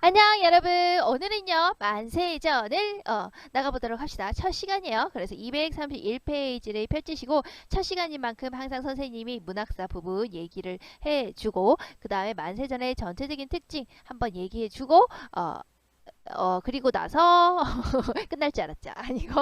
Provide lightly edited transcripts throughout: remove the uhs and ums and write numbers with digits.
안녕 여러분, 오늘은요 만세전을 나가보도록 합시다. 첫 시간이에요. 그래서 231페이지를 펼치시고 첫 시간인 만큼 항상 선생님이 문학사 부분 얘기를 해주고 그 다음에 만세전의 전체적인 특징 한번 얘기해주고 그리고 나서 끝날 줄 알았죠. 아니고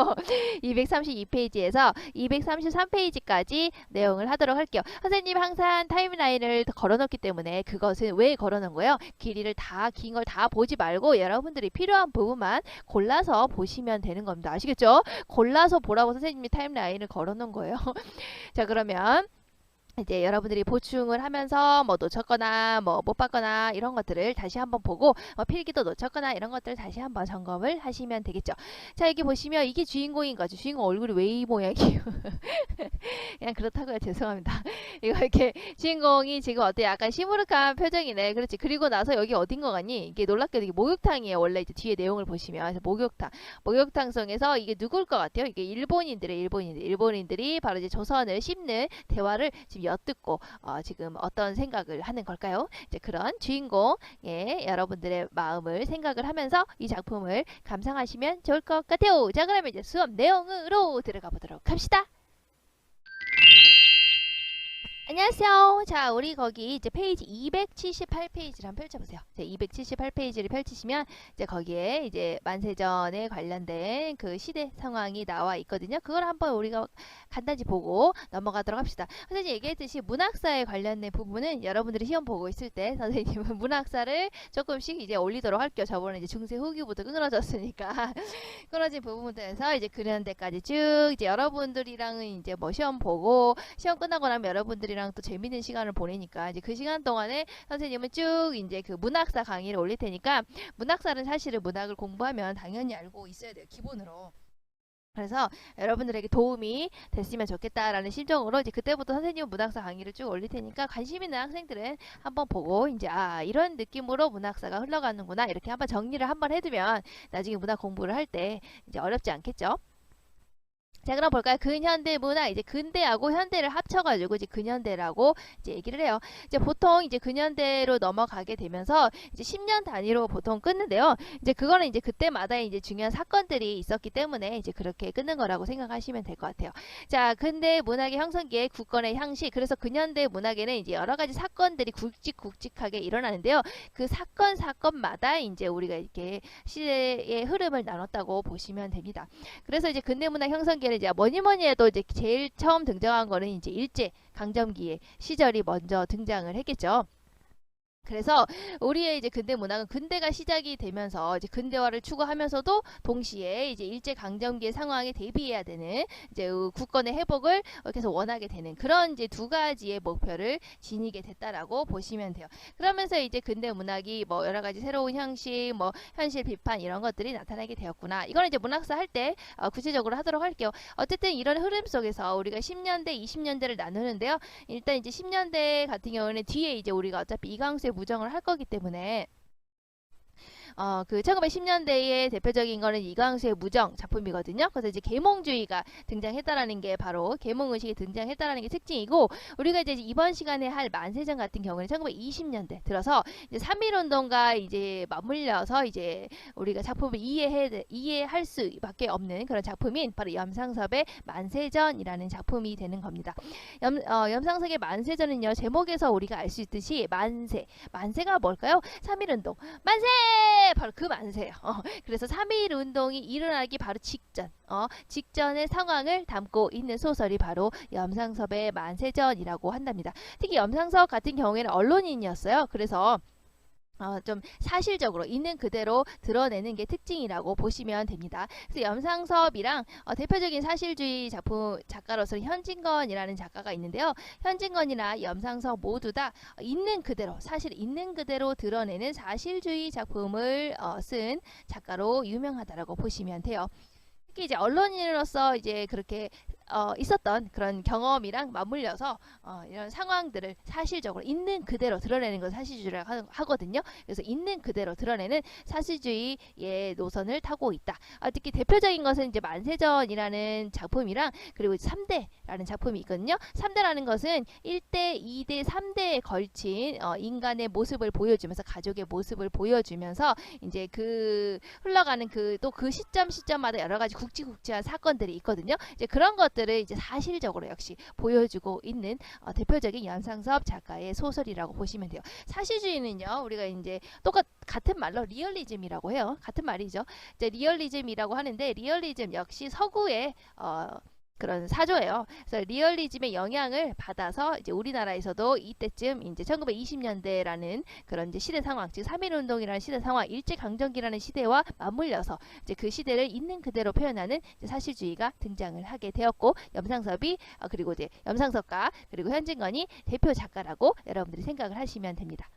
232페이지에서 233페이지까지 내용을 하도록 할게요. 선생님 항상 타임라인을 걸어놓기 때문에 그것은 왜 걸어놓은 거예요? 길이를 다 긴 걸 다 보지 말고 여러분들이 필요한 부분만 골라서 보시면 되는 겁니다. 아시겠죠? 골라서 보라고 선생님이 타임라인을 걸어놓은 거예요. 자, 그러면 이제 여러분들이 보충을 하면서 뭐 놓쳤거나 뭐 못 봤거나 이런 것들을 다시 한번 보고 필기도 놓쳤거나 이런 것들을 다시 한번 점검을 하시면 되겠죠. 자, 여기 보시면 이게 주인공인 거죠. 주인공 얼굴이 왜 이 모양이에요? 그냥 그렇다고요. 죄송합니다. 이거 이렇게 주인공이 지금 어때요? 약간 시무룩한 표정이네. 그렇지. 그리고 나서 여기 어딘 거 같니? 이게 놀랍게도 이게 목욕탕이에요. 원래 이제 뒤에 내용을 보시면. 그래서 목욕탕성에서 이게 누굴 것 같아요? 이게 일본인들이 바로 이제 조선을 씹는 대화를 지금 엿듣고 지금 어떤 생각을 하는 걸까요? 이제 그런 주인공의 여러분들의 마음을 생각을 하면서 이 작품을 감상하시면 좋을 것 같아요. 자, 그러면 이제 수업 내용으로 들어가 보도록 합시다. 안녕하세요. 자, 우리 거기 이제 페이지 278페이지를 한번 펼쳐보세요. 278페이지를 펼치시면 이제 거기에 이제 만세전에 관련된 그 시대 상황이 나와 있거든요. 그걸 한번 우리가 간단히 보고 넘어가도록 합시다. 선생님 얘기했듯이 문학사에 관련된 부분은 여러분들이 시험 보고 있을 때 선생님은 문학사를 조금씩 이제 올리도록 할게요. 저번에 이제 중세 후기부터 끊어졌으니까 끊어진 부분부터해서 이제 근현대까지 쭉 이제 여러분들이랑은 이제 뭐 시험 보고 시험 끝나고 나면 여러분들이랑 또 재밌는 시간을 보내니까 이제 그 시간 동안에 선생님은 쭉 이제 그 문학사 강의를 올릴 테니까 문학사는 사실은 문학을 공부하면 당연히 알고 있어야 돼요. 기본으로. 그래서 여러분들에게 도움이 됐으면 좋겠다라는 심정으로 이제 그때부터 선생님은 문학사 강의를 쭉 올릴 테니까 관심 있는 학생들은 한번 보고 이제 이런 느낌으로 문학사가 흘러가는구나 이렇게 한번 정리를 한번 해두면 나중에 문학 공부를 할 때 이제 어렵지 않겠죠. 자, 그럼 볼까요? 근현대 문화, 이제 근대하고 현대를 합쳐가지고 이제 근현대라고 이제 얘기를 해요. 이제 보통 이제 근현대로 넘어가게 되면서 이제 10년 단위로 보통 끊는데요. 이제 그거는 이제 그때마다 이제 중요한 사건들이 있었기 때문에 이제 그렇게 끊는 거라고 생각하시면 될 것 같아요. 자, 근대 문학의 형성기에 국권의 향시, 그래서 근현대 문학에는 이제 여러 가지 사건들이 굵직굵직하게 일어나는데요. 그 사건마다 이제 우리가 이렇게 시대의 흐름을 나눴다고 보시면 됩니다. 그래서 이제 근대문학 형성기에는 이제 뭐니 해도 이제 제일 처음 등장한 거는 이제 일제 강점기의 시절이 먼저 등장을 했겠죠. 그래서 우리의 이제 근대 문학은 근대가 시작이 되면서 이제 근대화를 추구하면서도 동시에 이제 일제 강점기의 상황에 대비해야 되는 이제 국권의 회복을 계속 원하게 되는 그런 이제 두 가지의 목표를 지니게 됐다라고 보시면 돼요. 그러면서 이제 근대 문학이 뭐 여러 가지 새로운 형식, 뭐 현실 비판 이런 것들이 나타나게 되었구나. 이거는 이제 문학사 할 때 구체적으로 하도록 할게요. 어쨌든 이런 흐름 속에서 우리가 10년대, 20년대를 나누는데요. 일단 이제 10년대 같은 경우는 뒤에 이제 우리가 어차피 이강수의 무정을 할 거기 때문에 그 1910년대의 대표적인 거는 이광수의 무정 작품이거든요. 그래서 이제 계몽주의가 등장했다라는 게 바로 계몽의식이 등장했다라는 게 특징이고 우리가 이제 이번 시간에 할 만세전 같은 경우는 1920년대 들어서 이제 3.1운동과 이제 맞물려서 이제 우리가 작품을 이해할 수밖에 없는 그런 작품인 바로 염상섭의 만세전이라는 작품이 되는 겁니다. 염상섭의 만세전은요 제목에서 우리가 알 수 있듯이 만세가 뭘까요? 3.1운동 만세! 바로 그 만세예요. 그래서 3.1 운동이 일어나기 바로 직전의 상황을 담고 있는 소설이 바로 염상섭의 만세전이라고 한답니다. 특히 염상섭 같은 경우에는 언론인이었어요. 그래서 좀 사실적으로 있는 그대로 드러내는 게 특징이라고 보시면 됩니다. 그래서 염상섭이랑 대표적인 사실주의 작가로서 현진건이라는 작가가 있는데요. 현진건이나 염상섭 모두 다 있는 그대로 사실 있는 그대로 드러내는 사실주의 작품을 쓴 작가로 유명하다라고 보시면 돼요. 특히 이제 언론인으로서 이제 그렇게 있었던 그런 경험이랑 맞물려서 이런 상황들을 사실적으로 있는 그대로 드러내는 걸 사실주의라고 하거든요. 그래서 있는 그대로 드러내는 사실주의의 노선을 타고 있다. 특히 대표적인 것은 이제 만세전이라는 작품이랑 그리고 3대라는 작품이 있거든요. 3대라는 것은 1대, 2대, 3대에 걸친 인간의 모습을 보여주면서 가족의 모습을 보여주면서 이제 그 흘러가는 또 그 시점마다 여러 가지 굵직굵직한 사건들이 있거든요. 이제 그런 것들을 이제 사실적으로 역시 보여주고 있는 대표적인 연상섭 작가의 소설이라고 보시면 돼요. 사실주의는요, 우리가 이제 같은 말로 리얼리즘이라고 해요. 같은 말이죠. 이제 리얼리즘이라고 하는데 리얼리즘 역시 서구의 그런 사조예요. 그래서 리얼리즘의 영향을 받아서 이제 우리나라에서도 이때쯤 이제 1920년대라는 그런 이제 시대 상황, 즉 3.1운동이라는 시대 상황, 일제강점기라는 시대와 맞물려서 이제 그 시대를 있는 그대로 표현하는 이제 사실주의가 등장을 하게 되었고, 염상섭이 그리고 이제 염상섭과 그리고 현진건이 대표 작가라고 여러분들이 생각을 하시면 됩니다.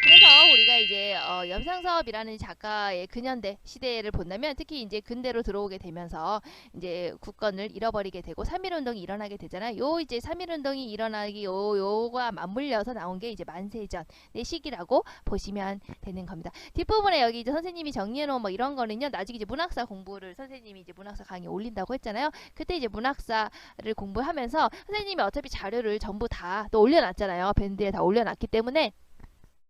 그래서 우리가 이제 염상섭이라는 작가의 근현대 시대를 본다면 특히 이제 근대로 들어오게 되면서 이제 국권을 잃어버리게 되고 3.1운동이 일어나게 되잖아요. 요 이제 3.1운동이 일어나기 요가 맞물려서 나온 게 이제 만세전의 시기라고 보시면 되는 겁니다. 뒷부분에 여기 이제 선생님이 정리해놓은 뭐 이런 거는요, 나중에 이제 문학사 공부를 선생님이 이제 문학사 강의 올린다고 했잖아요. 그때 이제 문학사를 공부하면서 선생님이 어차피 자료를 전부 다 또 올려놨잖아요. 밴드에 다 올려놨기 때문에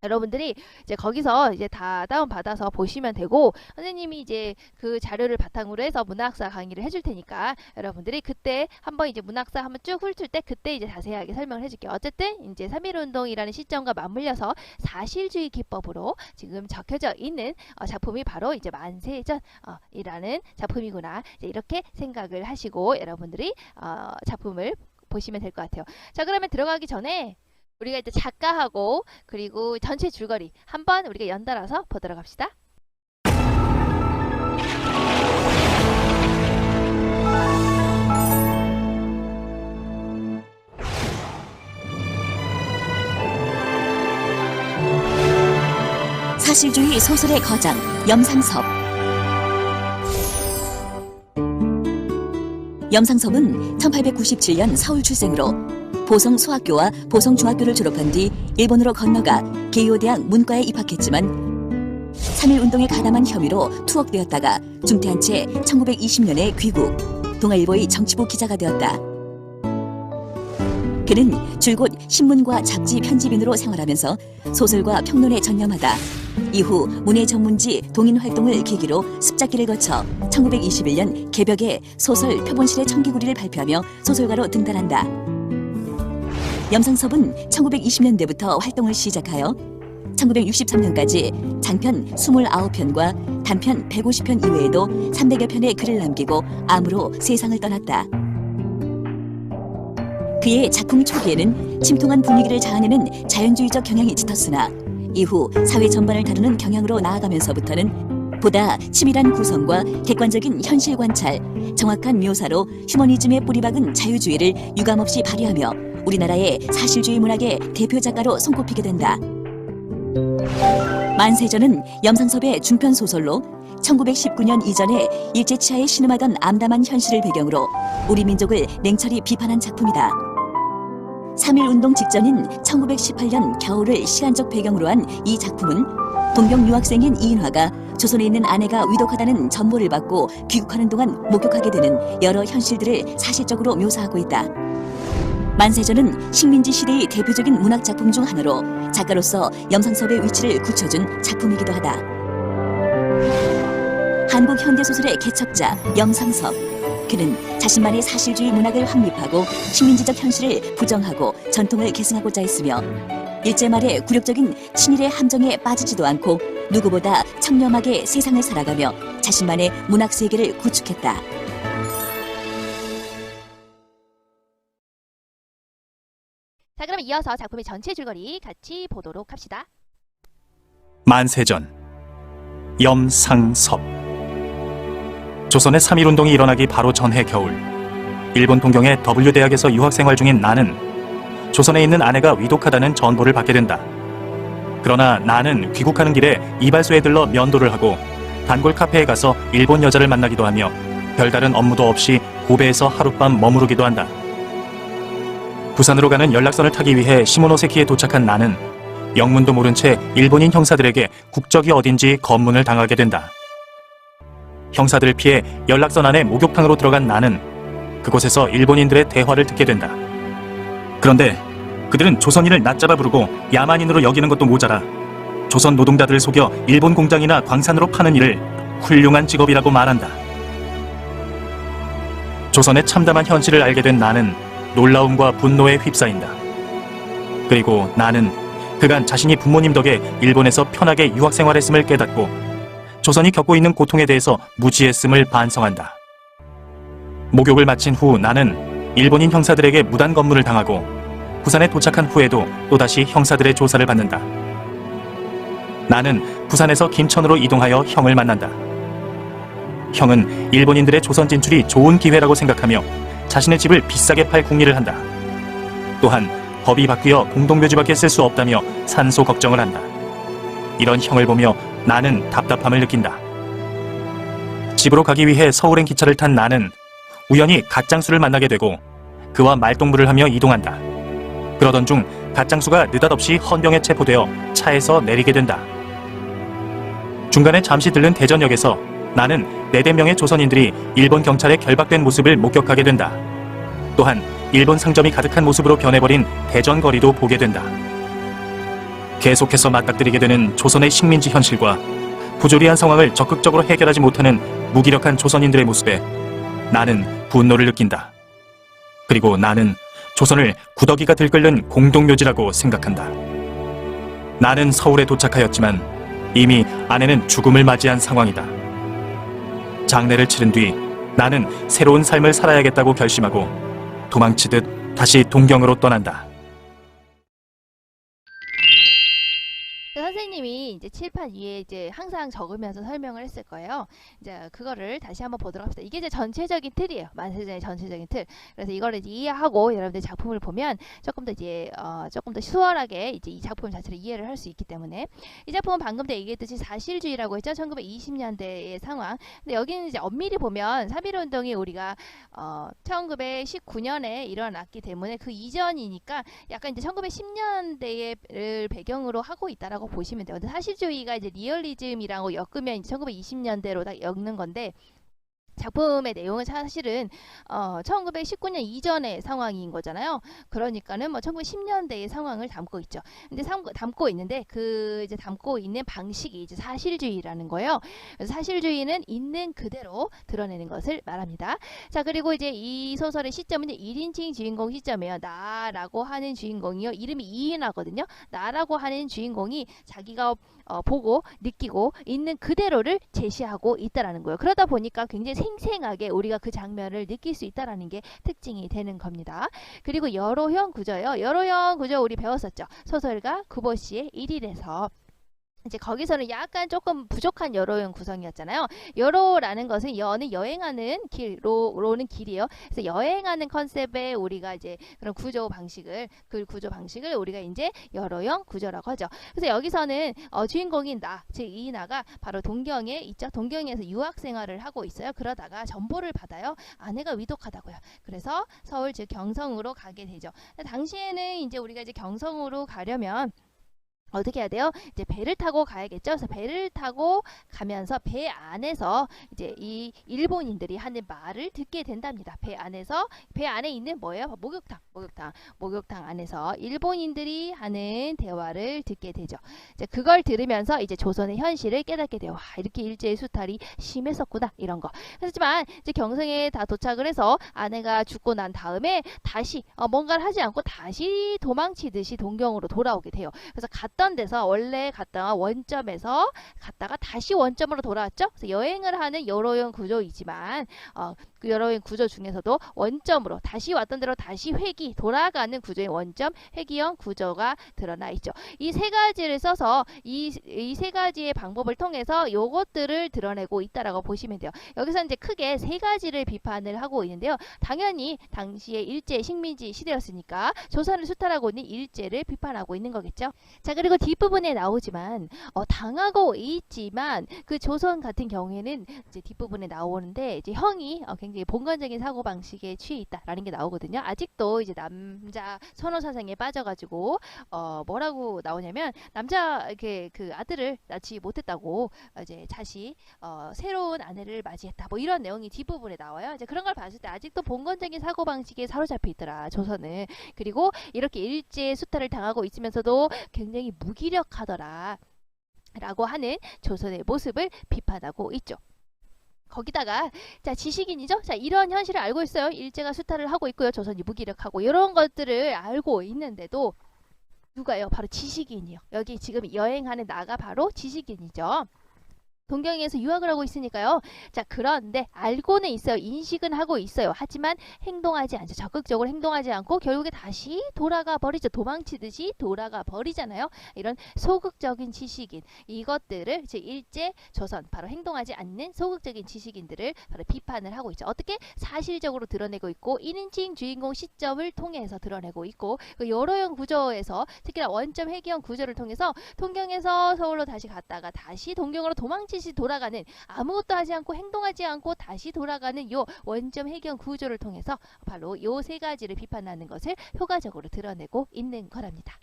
여러분들이 이제 거기서 이제 다 다운받아서 보시면 되고, 선생님이 이제 그 자료를 바탕으로 해서 문학사 강의를 해줄 테니까 여러분들이 그때 한번 이제 문학사 한번 쭉 훑을 때 그때 이제 자세하게 설명을 해줄게요. 어쨌든 이제 3.1운동이라는 시점과 맞물려서 사실주의 기법으로 지금 적혀져 있는 작품이 바로 이제 만세전이라는 작품이구나. 이제 이렇게 생각을 하시고 여러분들이 작품을 보시면 될 것 같아요. 자, 그러면 들어가기 전에 우리가 이제 작가하고 그리고 전체 줄거리 한번 우리가 연달아서 보도록 합시다. 사실주의 소설의 거장 염상섭. 염상섭은 1897년 서울 출생으로 보성소학교와 보성중학교를 졸업한 뒤 일본으로 건너가 게이오대학 문과에 입학했지만 3.1운동에 가담한 혐의로 투옥되었다가 중퇴한 채 1920년에 귀국, 동아일보의 정치부 기자가 되었다. 그는 줄곧 신문과 잡지 편집인으로 생활하면서 소설과 평론에 전념하다 이후 문예 전문지 동인 활동을 계기로 습작기를 거쳐 1921년 개벽에 소설 표본실의 청기구리를 발표하며 소설가로 등단한다. 염상섭은 1920년대부터 활동을 시작하여 1963년까지 장편 29편과 단편 150편 이외에도 300여 편의 글을 남기고 암으로 세상을 떠났다. 그의 작품 초기에는 침통한 분위기를 자아내는 자연주의적 경향이 짙었으나 이후 사회 전반을 다루는 경향으로 나아가면서부터는 보다 치밀한 구성과 객관적인 현실 관찰, 정확한 묘사로 휴머니즘에 뿌리박은 자유주의를 유감없이 발휘하며 우리나라의 사실주의 문학의 대표 작가로 손꼽히게 된다. 만세전은 염상섭의 중편 소설로 1919년 이전에 일제치하에 신음하던 암담한 현실을 배경으로 우리 민족을 냉철히 비판한 작품이다. 3.1운동 직전인 1918년 겨울을 시간적 배경으로 한 이 작품은 동경 유학생인 이인화가 조선에 있는 아내가 위독하다는 전보를 받고 귀국하는 동안 목격하게 되는 여러 현실들을 사실적으로 묘사하고 있다. 만세전은 식민지 시대의 대표적인 문학 작품 중 하나로 작가로서 염상섭의 위치를 굳혀준 작품이기도 하다. 한국 현대소설의 개척자 염상섭. 그는 자신만의 사실주의 문학을 확립하고 식민지적 현실을 부정하고 전통을 계승하고자 했으며 일제 말의 굴욕적인 친일의 함정에 빠지지도 않고 누구보다 청렴하게 세상을 살아가며 자신만의 문학 세계를 구축했다. 자, 그럼 이어서 작품의 전체 줄거리 같이 보도록 합시다. 만세전 염상섭. 조선의 3.1운동이 일어나기 바로 전해 겨울, 일본 동경의 W대학에서 유학생활 중인 나는 조선에 있는 아내가 위독하다는 전보를 받게 된다. 그러나 나는 귀국하는 길에 이발소에 들러 면도를 하고 단골 카페에 가서 일본 여자를 만나기도 하며 별다른 업무도 없이 고베에서 하룻밤 머무르기도 한다. 부산으로 가는 연락선을 타기 위해 시모노세키에 도착한 나는 영문도 모른 채 일본인 형사들에게 국적이 어딘지 검문을 당하게 된다. 형사들을 피해 연락선 안에 목욕탕으로 들어간 나는 그곳에서 일본인들의 대화를 듣게 된다. 그런데 그들은 조선인을 낮잡아 부르고 야만인으로 여기는 것도 모자라 조선 노동자들을 속여 일본 공장이나 광산으로 파는 일을 훌륭한 직업이라고 말한다. 조선의 참담한 현실을 알게 된 나는 놀라움과 분노에 휩싸인다. 그리고 나는 그간 자신이 부모님 덕에 일본에서 편하게 유학 생활했음을 깨닫고 조선이 겪고 있는 고통에 대해서 무지했음을 반성한다. 목욕을 마친 후 나는 일본인 형사들에게 무단 검문을 당하고 부산에 도착한 후에도 또다시 형사들의 조사를 받는다. 나는 부산에서 김천으로 이동하여 형을 만난다. 형은 일본인들의 조선 진출이 좋은 기회라고 생각하며 자신의 집을 비싸게 팔 궁리를 한다. 또한 법이 바뀌어 공동묘지밖에 쓸 수 없다며 산소 걱정을 한다. 이런 형을 보며 나는 답답함을 느낀다. 집으로 가기 위해 서울행 기차를 탄 나는 우연히 갓장수를 만나게 되고 그와 말동무를 하며 이동한다. 그러던 중 갓장수가 느닷없이 헌병에 체포되어 차에서 내리게 된다. 중간에 잠시 들른 대전역에서 나는 4-5명의 조선인들이 일본 경찰에 결박된 모습을 목격하게 된다. 또한 일본 상점이 가득한 모습으로 변해버린 대전 거리도 보게 된다. 계속해서 맞닥뜨리게 되는 조선의 식민지 현실과 부조리한 상황을 적극적으로 해결하지 못하는 무기력한 조선인들의 모습에 나는 분노를 느낀다. 그리고 나는 조선을 구더기가 들끓는 공동묘지라고 생각한다. 나는 서울에 도착하였지만 이미 아내는 죽음을 맞이한 상황이다. 장례를 치른 뒤 나는 새로운 삶을 살아야겠다고 결심하고 도망치듯 다시 동경으로 떠난다. 선생님이 이제 칠판 위에 이제 항상 적으면서 설명을 했을 거예요. 이제 그거를 다시 한번 보도록 합시다. 이게 이제 전체적인 틀이에요. 만세전의 전체적인 틀. 그래서 이거를 이제 이해하고 여러분들 작품을 보면 조금 더 이제 조금 더 수월하게 이제 이 작품 자체를 이해를 할 수 있기 때문에 이 작품은 방금 때 얘기했듯이 사실주의라고 했죠. 1920년대의 상황. 근데 여기는 이제 엄밀히 보면 3.1 운동이 우리가 1919년에 일어났기 때문에 그 이전이니까 약간 이제 1910년대를 배경으로 하고 있다라고 보시면 돼요. 근데 사실주의가 이제 리얼리즘이라고 엮으면 이제 1920년대로 다 엮는 건데 작품의 내용은 사실은 1919년 이전의 상황인 거잖아요. 그러니까는 뭐 1910년대의 상황을 담고 있죠. 근데 담고 있는데 그 이제 담고 있는 방식이 이제 사실주의라는 거예요. 그래서 사실주의는 있는 그대로 드러내는 것을 말합니다. 자, 그리고 이제 이 소설의 시점은 이제 1인칭 주인공 시점이에요. 나라고 하는 주인공이요. 이름이 이인하거든요. 나라고 하는 주인공이 자기가 보고 느끼고 있는 그대로를 제시하고 있다라는 거예요. 그러다 보니까 굉장히 생생하게 우리가 그 장면을 느낄 수 있다라는 게 특징이 되는 겁니다. 그리고 여로형 구조요. 여로형 구조 우리 배웠었죠. 소설가 구보시의 1일에서 이제 거기서는 약간 조금 부족한 여로형 구성이었잖아요. 여로라는 것은 여는 여행하는 길, 로는 길이에요. 그래서 여행하는 컨셉의 우리가 이제 그런 구조 방식을 우리가 이제 여로형 구조라고 하죠. 그래서 여기서는 주인공인 나, 즉 이나가 바로 동경에 있죠. 동경에서 유학 생활을 하고 있어요. 그러다가 전보를 받아요. 아내가 위독하다고요. 그래서 서울 즉 경성으로 가게 되죠. 당시에는 이제 우리가 이제 경성으로 가려면 어떻게 해야 돼요? 이제 배를 타고 가야겠죠. 그래서 배를 타고 가면서 배 안에서 이제 이 일본인들이 하는 말을 듣게 된답니다. 배 안에 있는 뭐예요? 목욕탕 안에서 일본인들이 하는 대화를 듣게 되죠. 이제 그걸 들으면서 이제 조선의 현실을 깨닫게 돼요. 와, 이렇게 일제의 수탈이 심했었구나 이런 거. 하지만 이제 경성에 다 도착을 해서 아내가 죽고 난 다음에 다시 뭔가를 하지 않고 다시 도망치듯이 동경으로 돌아오게 돼요. 그래서 원래 갔던 원점에서 갔다가 다시 원점으로 돌아왔죠. 그래서 여행을 하는 여로형 구조이지만 그 여러형 구조 중에서도 원점으로 다시 왔던 대로 다시 돌아가는 구조의 원점 회귀형 구조가 드러나 있죠. 이 세 가지를 써서 이 세 가지의 방법을 통해서 요것들을 드러내고 있다라고 보시면 돼요. 여기서 이제 크게 세 가지를 비판을 하고 있는데요. 당연히 당시에 일제 식민지 시대였으니까 조선을 수탈하고 있는 일제를 비판하고 있는 거겠죠. 자, 그리고 그리고 뒷부분에 나오지만 당하고 있지만 그 조선 같은 경우에는 이제 뒷부분에 나오는데 이제 형이 굉장히 본관적인 사고 방식에 취해 있다라는 게 나오거든요. 아직도 이제 남자 선호 사상에 빠져가지고 뭐라고 나오냐면 남자 이렇게 그 아들을 낳지 못했다고 이제 다시 새로운 아내를 맞이했다. 뭐 이런 내용이 뒷부분에 나와요. 이제 그런 걸 봤을 때 아직도 본건적인 사고 방식에 사로잡혀 있더라 조선은. 그리고 이렇게 일제 수탈을 당하고 있으면서도 굉장히 무기력하더라 라고 하는 조선의 모습을 비판하고 있죠. 거기다가 자 지식인이죠. 자 이런 현실을 알고 있어요. 일제가 수탈을 하고 있고요. 조선이 무기력하고 이런 것들을 알고 있는데도 누가요? 바로 지식인이요. 여기 지금 여행하는 나가 바로 지식인이죠. 동경에서 유학을 하고 있으니까요. 자 그런데 알고는 있어요. 인식은 하고 있어요. 하지만 행동하지 않죠. 적극적으로 행동하지 않고 결국에 다시 돌아가 버리죠. 도망치듯이 돌아가 버리잖아요. 이런 소극적인 지식인, 이것들을 이제 일제 조선 바로 행동하지 않는 소극적인 지식인들을 바로 비판을 하고 있죠. 어떻게? 사실적으로 드러내고 있고 1인칭 주인공 시점을 통해서 드러내고 있고 그 여러형 구조에서 특히나 원점 회귀형 구조를 통해서 동경에서 서울로 다시 갔다가 다시 동경으로 도망치듯이 돌아가는, 아무것도 하지 않고 행동하지 않고 다시 돌아가는 요 원점 회귀형 구조를 통해서 바로 요 세 가지를 비판하는 것을 효과적으로 드러내고 있는 거랍니다.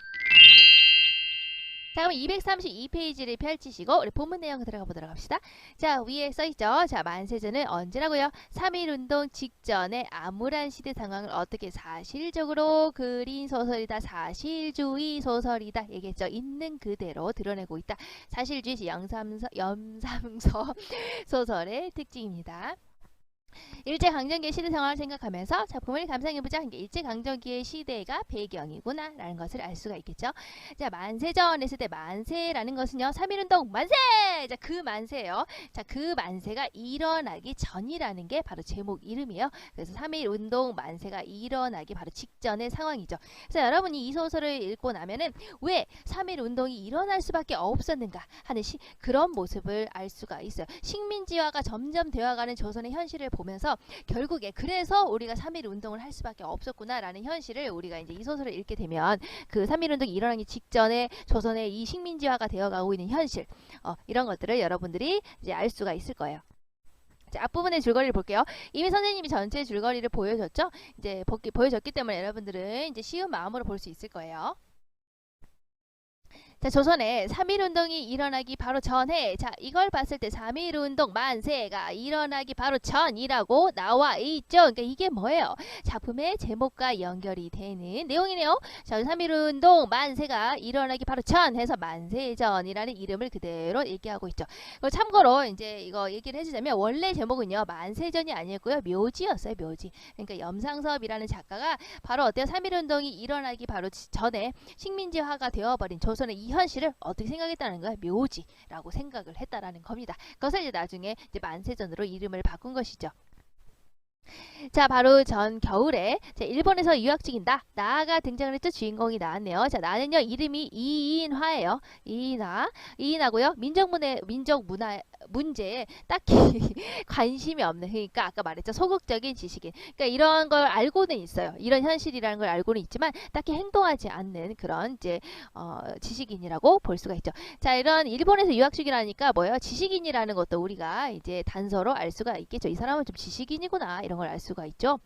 자, 그럼 232페이지를 펼치시고 우리 본문 내용 들어가 보도록 합시다. 자, 위에 써있죠. 자, 만세전은 언제라고요? 3.1운동 직전에 암울한 시대 상황을 어떻게 사실적으로 그린 소설이다. 사실주의 소설이다. 얘기했죠. 있는 그대로 드러내고 있다. 사실주의 염삼서 소설의 특징입니다. 일제강점기의 시대 상황을 생각하면서 작품을 감상해보자. 일제강점기의 시대가 배경이구나 라는 것을 알 수가 있겠죠. 자, 만세전 했을 때 만세라는 것은요 3.1운동 만세! 자, 그 만세예요. 자, 그 만세가 일어나기 전이라는 게 바로 제목 이름이에요. 그래서 3.1운동 만세가 일어나기 바로 직전의 상황이죠. 그래서 여러분이 이 소설을 읽고 나면은 왜 3.1운동이 일어날 수밖에 없었는가 하는 그런 모습을 알 수가 있어요. 식민지화가 점점 되어가는 조선의 현실을 보면서 결국에 그래서 우리가 3.1 운동을 할 수밖에 없었구나라는 현실을 우리가 이제 이 소설을 읽게 되면 그 3.1 운동이 일어나기 직전에 조선의 이 식민지화가 되어가고 있는 현실 이런 것들을 여러분들이 이제 알 수가 있을 거예요. 자, 앞부분의 줄거리를 볼게요. 이미 선생님이 전체 줄거리를 보여줬죠. 이제 보여줬기 때문에 여러분들은 이제 쉬운 마음으로 볼 수 있을 거예요. 자, 조선에 3.1운동이 일어나기 바로 전에, 자, 이걸 봤을 때 3.1운동 만세가 일어나기 바로 전이라고 나와 있죠. 그러니까 이게 뭐예요? 작품의 제목과 연결이 되는 내용이네요. 자, 3.1운동 만세가 일어나기 바로 전 해서 만세전이라는 이름을 그대로 얘기하고 있죠. 참고로 이제 이거 얘기를 해주자면 원래 제목은요 만세전이 아니었고요 묘지였어요. 묘지. 그러니까 염상섭이라는 작가가 바로 어때요? 3.1운동이 일어나기 바로 전에 식민지화가 되어버린 조선의 이 현실을 어떻게 생각했다는 거야? 묘지라고 생각을 했다라는 겁니다. 그것을 이제 나중에 이제 만세전으로 이름을 바꾼 것이죠. 자, 바로 전 겨울에 일본에서 유학 중인 나가 등장을 했죠. 주인공이 나왔네요. 자, 나는요 이름이 이인화예요. 이인하고요 민족 문화 문제에 딱히 관심이 없는, 그러니까 아까 말했죠 소극적인 지식인. 그러니까 이런 걸 알고는 있어요. 이런 현실이라는 걸 알고는 있지만 딱히 행동하지 않는 그런 이제 지식인이라고 볼 수가 있죠. 자, 이런 일본에서 유학 중이라니까 뭐예요? 지식인이라는 것도 우리가 이제 단서로 알 수가 있겠죠. 이 사람은 좀 지식인이구나 이런 걸 알 수가 있죠.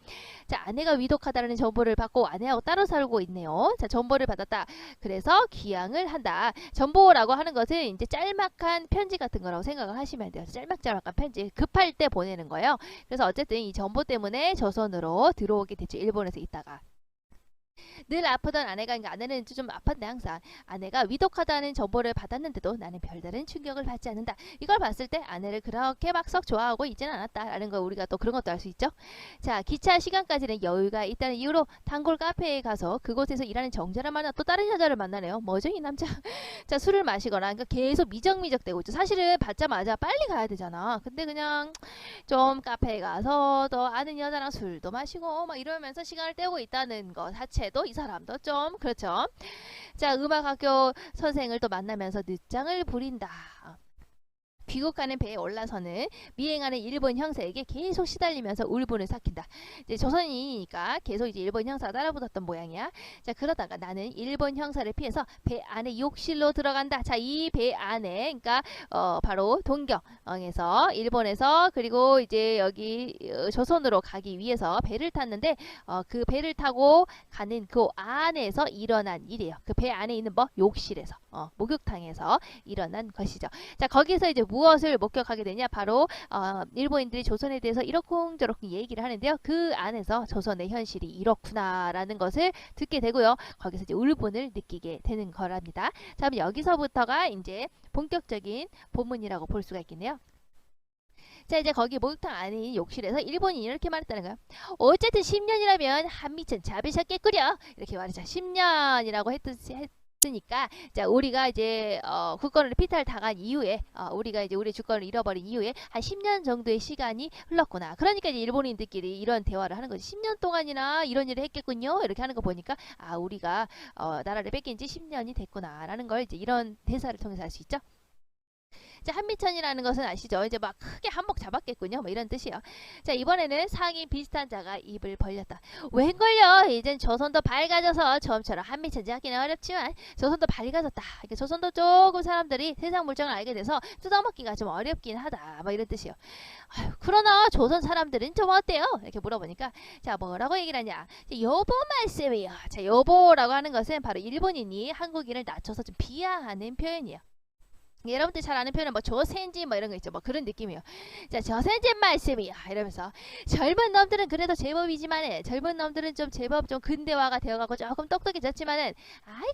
자, 아내가 위독하다는 정보를 받고 아내하고 따로 살고 있네요. 자, 정보를 받았다. 그래서 귀향을 한다. 정보라고 하는 것은 이제 짤막한 편지 같은 거라고 생각을 하시면 돼요. 짤막한 편지 급할 때 보내는 거예요. 그래서 어쨌든 이 정보 때문에 조선으로 들어오게 됐죠. 일본에서 있다가. 늘 아프던 아내가, 그러니까 아내는 좀 아팠네 항상. 아내가 위독하다는 정보를 받았는데도 나는 별다른 충격을 받지 않는다. 이걸 봤을 때 아내를 그렇게 막 썩 좋아하고 있지는 않았다라는 거 우리가 또 그런 것도 알 수 있죠. 자, 기차 시간까지는 여유가 있다는 이유로 단골 카페에 가서 그곳에서 일하는 정자를 만나 또 다른 여자를 만나네요. 뭐죠 이 남자? 자, 술을 마시거나 그러니까 계속 미적미적대고 있죠. 사실은 받자마자 빨리 가야 되잖아. 근데 그냥 좀 카페에 가서 또 아는 여자랑 술도 마시고 막 이러면서 시간을 때우고 있다는 거 자체도 이 사람도 좀 그렇죠. 자, 음악학교 선생을 또 만나면서 늦장을 부린다. 귀국하는 배에 올라서는 미행하는 일본 형사에게 계속 시달리면서 울분을 삭힌다. 이제 조선인이니까 계속 이제 일본 형사가 따라붙었던 모양이야. 자, 그러다가 나는 일본 형사를 피해서 배 안에 욕실로 들어간다. 자, 이 배 안에 그러니까 바로 동경에서 일본에서 그리고 이제 여기 조선으로 가기 위해서 배를 탔는데 그 배를 타고 가는 그 안에서 일어난 일이에요. 그 배 안에 있는 뭐 욕실에서 목욕탕에서 일어난 것이죠. 자, 거기서 이제 무엇을 목격하게 되냐? 바로 일본인들이 조선에 대해서 이러쿵저러쿵 얘기를 하는데요. 그 안에서 조선의 현실이 이렇구나라는 것을 듣게 되고요. 거기서 이제 울분을 느끼게 되는 거랍니다. 자, 그럼 여기서부터가 이제 본격적인 본문이라고 볼 수가 있겠네요. 자, 이제 거기 목욕탕 안에 욕실에서 일본인이 이렇게 말했다는 거야. 어쨌든 10년이라면 한미천 잡으셨겠구려. 이렇게 말이죠. 10년이라고 했으니까 자, 우리가 이제 국권을 피탈 당한 이후에 우리가 이제 우리 주권을 잃어버린 이후에 한 10년 정도의 시간이 흘렀구나. 그러니까 이제 일본인들끼리 이런 대화를 하는 거지. 10년 동안이나 이런 일을 했겠군요. 이렇게 하는 거 보니까 우리가 나라를 뺏긴 지 10년이 됐구나라는 걸 이제 이런 대사를 통해서 알 수 있죠. 자, 한미천이라는 것은 아시죠? 이제 막 크게 한몫 잡았겠군요. 뭐 이런 뜻이에요. 자, 이번에는 상인 비슷한 자가 입을 벌렸다. 웬걸요? 이젠 조선도 밝아져서 처음처럼 한미천 잡기는 어렵지만 조선도 밝아졌다. 그러니까 조선도 조금 사람들이 세상 물정을 알게 돼서 뜯어먹기가 좀 어렵긴 하다. 뭐 이런 뜻이에요. 아유, 그러나 조선 사람들은 좀 어때요? 이렇게 물어보니까 자, 뭐라고 얘기를 하냐? 여보 말씀이요. 자, 여보라고 하는 것은 바로 일본인이 한국인을 낮춰서 좀 비하하는 표현이에요. 여러분들 잘 아는 표현은 뭐 조센진 뭐 이런 거 있죠. 뭐 그런 느낌이에요. 자, 조센진 말씀이야 이러면서 젊은 놈들은 그래도 제법이지만은 젊은 놈들은 좀 제법 좀 근대화가 되어가고 조금 똑똑해졌지만은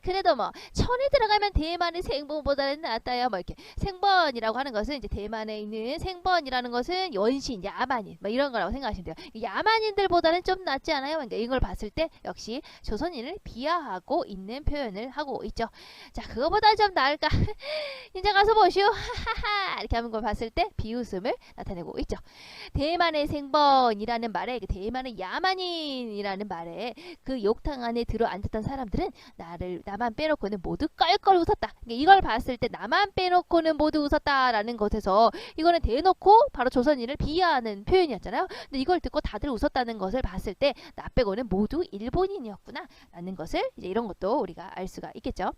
그래도 뭐 천에 들어가면 대만의 생본보다는 낫다요. 뭐 이렇게 생본이라고 하는 것은 이제 대만에 있는 생본이라는 것은 원신, 야만인 뭐 이런 거라고 생각하시면 돼요. 야만인들보다는 좀 낫지 않아요? 그러니까 이걸 봤을 때 역시 조선인을 비하하고 있는 표현을 하고 있죠. 자, 그거보다 좀 나을까? 이제 가서 보시오. 하하하 이렇게 하는 걸 봤을 때 비웃음을 나타내고 있죠. 대만의 생번이라는 말에 대만의 야만인이라는 말에 그 욕탕 안에 들어앉았던 사람들은 나만 빼놓고는 모두 껄껄 웃었다. 이걸 봤을 때 나만 빼놓고는 모두 웃었다라는 것에서 이거는 대놓고 바로 조선인을 비하하는 표현이었잖아요. 근데 이걸 듣고 다들 웃었다는 것을 봤을 때 나 빼고는 모두 일본인이었구나 라는 것을 이제 이런 것도 우리가 알 수가 있겠죠.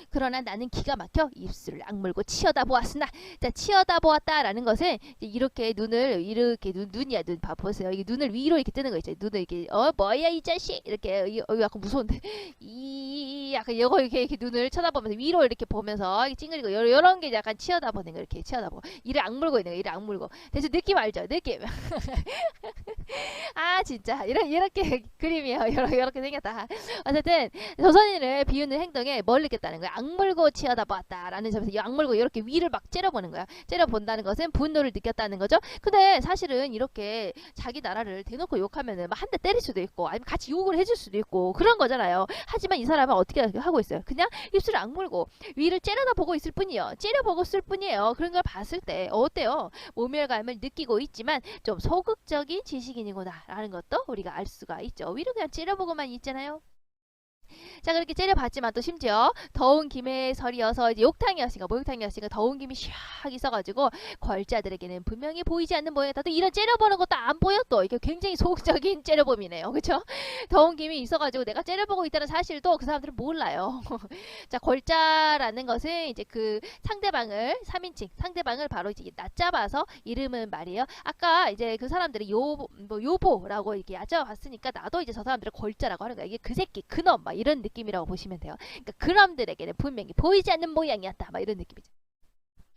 그러나 나는 기가 막혀 입술을 악물고 치어다 보았으나 자, 치어다 보았다라는 것은 이렇게 눈을 이렇게 눈이야 눈 보세요. 이게 눈을 위로 이렇게 뜨는 거 있죠. 눈을 이렇게 뭐야 이 자식 이렇게 약간 무서운데 이 약간 이거 이렇게 눈을 쳐다보면서 위로 이렇게 보면서 찡그리고 이런 게 약간 치어다 보는 거 이렇게 치어다 보고 이를 악물고 있는 거 이를 악물고 대충 느낌 알죠? 느낌 진짜 이렇게 그림이에요. 이렇게 생겼다. 어쨌든 조선인을 비우는 행동에 뭘 느꼈다는 거야. 악물고 치어다 보았다라는 점에서 이 악물고 이렇게 위를 막 째려보는 거야. 째려본다는 것은 분노를 느꼈다는 거죠. 근데 사실은 이렇게 자기 나라를 대놓고 욕하면은 한 대 때릴 수도 있고 아니면 같이 욕을 해줄 수도 있고 그런 거잖아요. 하지만 이 사람은 어떻게 하고 있어요? 그냥 입술을 악물고 위를 째려다보고 있을 뿐이에요. 째려보고 있을 뿐이에요. 그런 걸 봤을 때 어때요? 모멸감을 느끼고 있지만 좀 소극적인 지식인이구나 라는 것도 우리가 알 수가 있죠. 위로 그냥 째려보고만 있잖아요. 자, 그렇게 째려봤지만 또 심지어 더운 김에 설이어서 이제 욕탕이었으니까 목욕탕이었으니까 더운 김이 샥 있어가지고 걸자들에게는 분명히 보이지 않는 모양이다. 또 이런 째려보는 것도 안 보여. 또 이게 굉장히 소극적인 째려봄이네요. 그렇죠? 더운 김이 있어가지고 내가 째려보고 있다는 사실도 그 사람들은 몰라요. 자, 걸자라는 것은 이제 그 상대방을 3인칭 상대방을 바로 이제 낮잡아서 이름은 말이에요. 아까 이제 그 사람들이 요보라고 이렇게 얕잡아봤으니까 나도 이제 저 사람들을 걸자라고 하는 거야. 이게 그 새끼 그놈 막 이런 느낌이라고 보시면 돼요. 그러니까 그놈들에게는 분명히 보이지 않는 모양이었다. 막 이런 느낌이죠.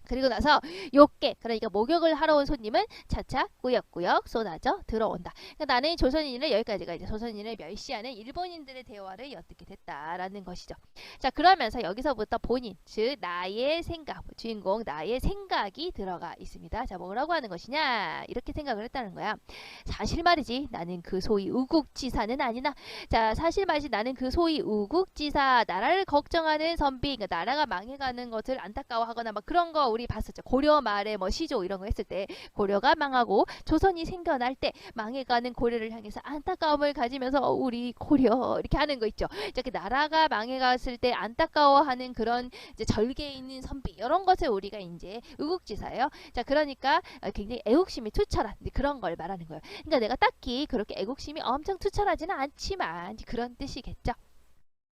그리고 나서 욕계 그러니까 목욕을 하러 온 손님은 차차 꾸역꾸역 쏟아져 들어온다. 그러니까 나는 조선인을 여기까지가 이제 조선인을 멸시하는 일본인들의 대화를 엿듣게 됐다라는 것이죠. 자, 그러면서 여기서부터 본인 즉 나의 생각 주인공 나의 생각이 들어가 있습니다. 자, 뭐라고 하는 것이냐 이렇게 생각을 했다는 거야. 사실 말이지 나는 그 소위 우국지사는 아니나 자 사실 말이지 나는 그 소위 우국지사 나라를 걱정하는 선비 그러니까 나라가 망해가는 것을 안타까워하거나 막 그런 거 우리 우리 봤었죠. 고려 말에 뭐 시조 이런 거 했을 때 고려가 망하고 조선이 생겨날 때 망해가는 고려를 향해서 안타까움을 가지면서 우리 고려 이렇게 하는 거 있죠. 이렇게 나라가 망해갔을 때 안타까워하는 그런 이제 절개에 있는 선비 이런 것을 우리가 이제 의국지사예요. 자, 그러니까 굉장히 애국심이 투철한 그런 걸 말하는 거예요. 그러니까 내가 딱히 그렇게 애국심이 엄청 투철하지는 않지만 그런 뜻이겠죠.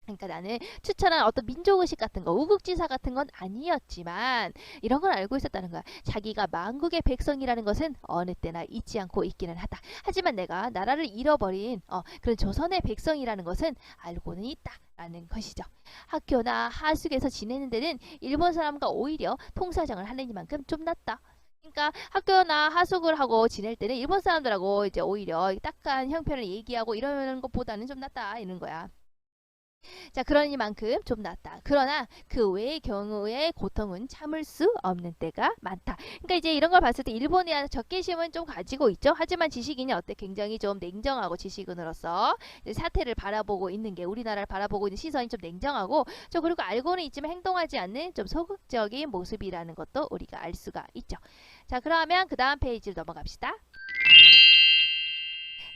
그러니까 나는 추천한 어떤 민족의식 같은 거, 우국지사 같은 건 아니었지만 이런 걸 알고 있었다는 거야. 자기가 만국의 백성이라는 것은 어느 때나 잊지 않고 있기는 하다. 하지만 내가 나라를 잃어버린 그런 조선의 백성이라는 것은 알고는 있다라는 것이죠. 학교나 하숙에서 지내는 데는 일본 사람과 오히려 통사정을 하는 이만큼 좀 낫다. 그러니까 학교나 하숙을 하고 지낼 때는 일본 사람들하고 이제 오히려 딱한 형편을 얘기하고 이러는 것보다는 좀 낫다 이런 거야. 자, 그러니만큼 좀 낫다. 그러나 그 외의 경우에 고통은 참을 수 없는 때가 많다. 그러니까 이제 이런 걸 봤을 때 일본에 대한 적개심은 좀 가지고 있죠. 하지만 지식인이 어때? 굉장히 좀 냉정하고 지식인으로서 사태를 바라보고 있는 게 우리나라를 바라보고 있는 시선이 좀 냉정하고 그리고 알고는 있지만 행동하지 않는 좀 소극적인 모습이라는 것도 우리가 알 수가 있죠. 자, 그러면 그 다음 페이지로 넘어갑시다.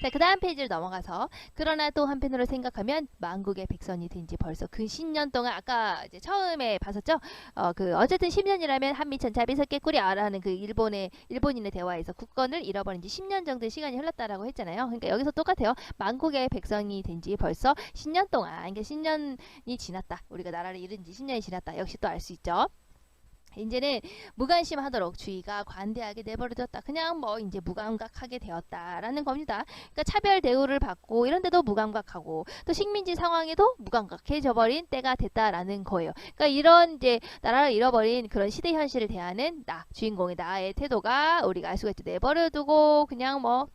자, 그 다음 페이지를 넘어가서 그러나 또 한편으로 생각하면 만국의 백성이 된 지 벌써 그 10년 동안 아까 이제 처음에 봤었죠? 어쨌든 10년이라면 한미천 자비석개꾸리아라는 그 일본인의 대화에서 국권을 잃어버린 지 10년 정도 시간이 흘렀다라고 했잖아요. 그러니까 여기서 똑같아요. 만국의 백성이 된 지 벌써 10년 동안, 그러니까 10년이 지났다. 우리가 나라를 잃은 지 10년이 지났다. 역시 또 알 수 있죠. 이제는 무관심하도록 주의가 관대하게 내버려뒀다. 그냥 뭐 이제 무감각하게 되었다라는 겁니다. 그러니까 차별 대우를 받고 이런 데도 무감각하고 또 식민지 상황에도 무감각해져 버린 때가 됐다라는 거예요. 그러니까 이런 이제 나라를 잃어버린 그런 시대 현실을 대하는 주인공의 나의 태도가 우리가 알 수가 있죠. 내버려두고 그냥 뭐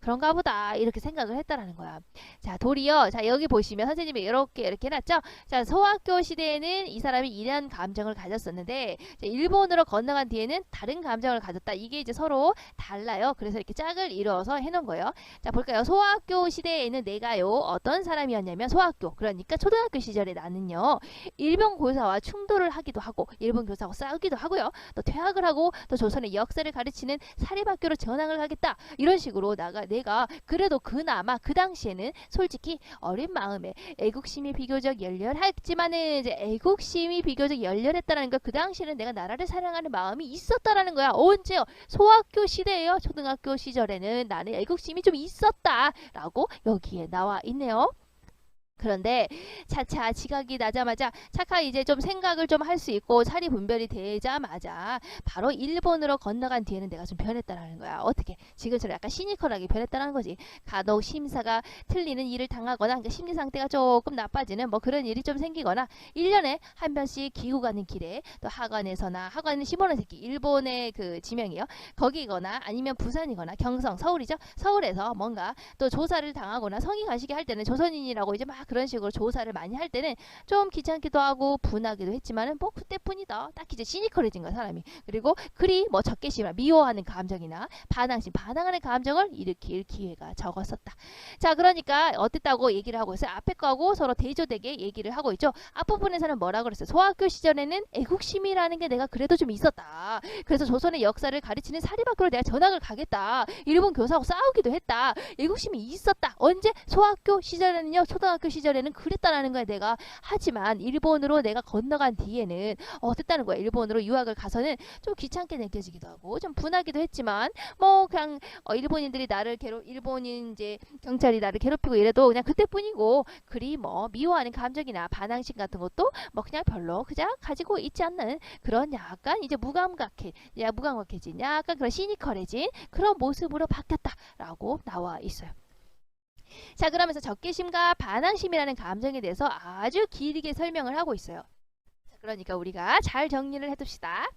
그런가 보다 이렇게 생각을 했다라는 거야. 자, 도리어 자 여기 보시면 선생님이 이렇게 해놨죠. 자, 소학교 시대에는 이 사람이 이런 감정을 가졌었는데 일본으로 건너간 뒤에는 다른 감정을 가졌다. 이게 이제 서로 달라요. 그래서 이렇게 짝을 이루어서 해놓은 거예요. 자, 볼까요? 소학교 시대에는 내가요 어떤 사람이었냐면 소학교 그러니까 초등학교 시절에 나는요 일본 교사와 충돌을 하기도 하고 일본 교사하고 싸우기도 하고요. 또 퇴학을 하고 또 조선의 역사를 가르치는 사립학교로 전학을 하겠다. 이런 식으로 내가 그래도 그나마 그 당시에는 솔직히 어린 마음에 애국심이 비교적 열렬했지만은 이제 애국심이 비교적 열렬했다라는 거 그 당시에는 내가 나라를 사랑하는 마음이 있었다라는 거야. 언제요? 소학교 시대예요. 초등학교 시절에는 나는 애국심이 좀 있었다라고 여기에 나와 있네요. 그런데 차차 지각이 나자마자 차카 이제 좀 생각을 좀 할 수 있고 차리 분별이 되자마자 바로 일본으로 건너간 뒤에는 내가 좀 변했다라는 거야. 어떻게? 지금처럼 약간 시니컬하게 변했다는 거지. 간혹 심사가 틀리는 일을 당하거나 그러니까 심리 상태가 조금 나빠지는 뭐 그런 일이 좀 생기거나 1년에 한 번씩 기구 가는 길에 또 학원은 시모노세키 일본의 그 지명이요. 거기거나 아니면 부산이거나 경성 서울이죠. 서울에서 뭔가 또 조사를 당하거나 성의 가시게 할 때는 조선인이라고 이제 막 그런 식으로 조사를 많이 할 때는 좀 귀찮기도 하고 분하기도 했지만은 뭐 그때뿐이다. 딱 이제 시니컬해진 거야 사람이. 그리고 그리 뭐 적개심이나 미워하는 감정이나 반항하는 감정을 일으킬 기회가 적었었다. 자, 그러니까 어땠다고 얘기를 하고 있어요. 앞에 거하고 서로 대조되게 얘기를 하고 있죠. 앞부분에서는 뭐라고 그랬어요? 소학교 시절에는 애국심이라는 게 내가 그래도 좀 있었다. 그래서 조선의 역사를 가르치는 사립학교로 내가 전학을 가겠다. 일본 교사하고 싸우기도 했다. 애국심이 있었다. 언제? 소학교 시절에는요. 초등학교 시절에는 그랬다라는 거야 내가. 하지만 일본으로 내가 건너간 뒤에는 어땠다는 거야. 일본으로 유학을 가서는 좀 귀찮게 느껴지기도 하고 좀 분하기도 했지만 뭐 그냥 일본인들이 일본인 이제 경찰이 나를 괴롭히고 이래도 그냥 그때뿐이고 그리 뭐 미워하는 감정이나 반항심 같은 것도 뭐 그냥 별로 그냥 가지고 있지 않는 그런 약간 이제 무감각해진 약간 그런 시니컬해진 그런 모습으로 바뀌었다라고 나와 있어요. 자, 그러면서 적개심과 반항심이라는 감정에 대해서 아주 길게 설명을 하고 있어요. 자, 그러니까 우리가 잘 정리를 해둡시다.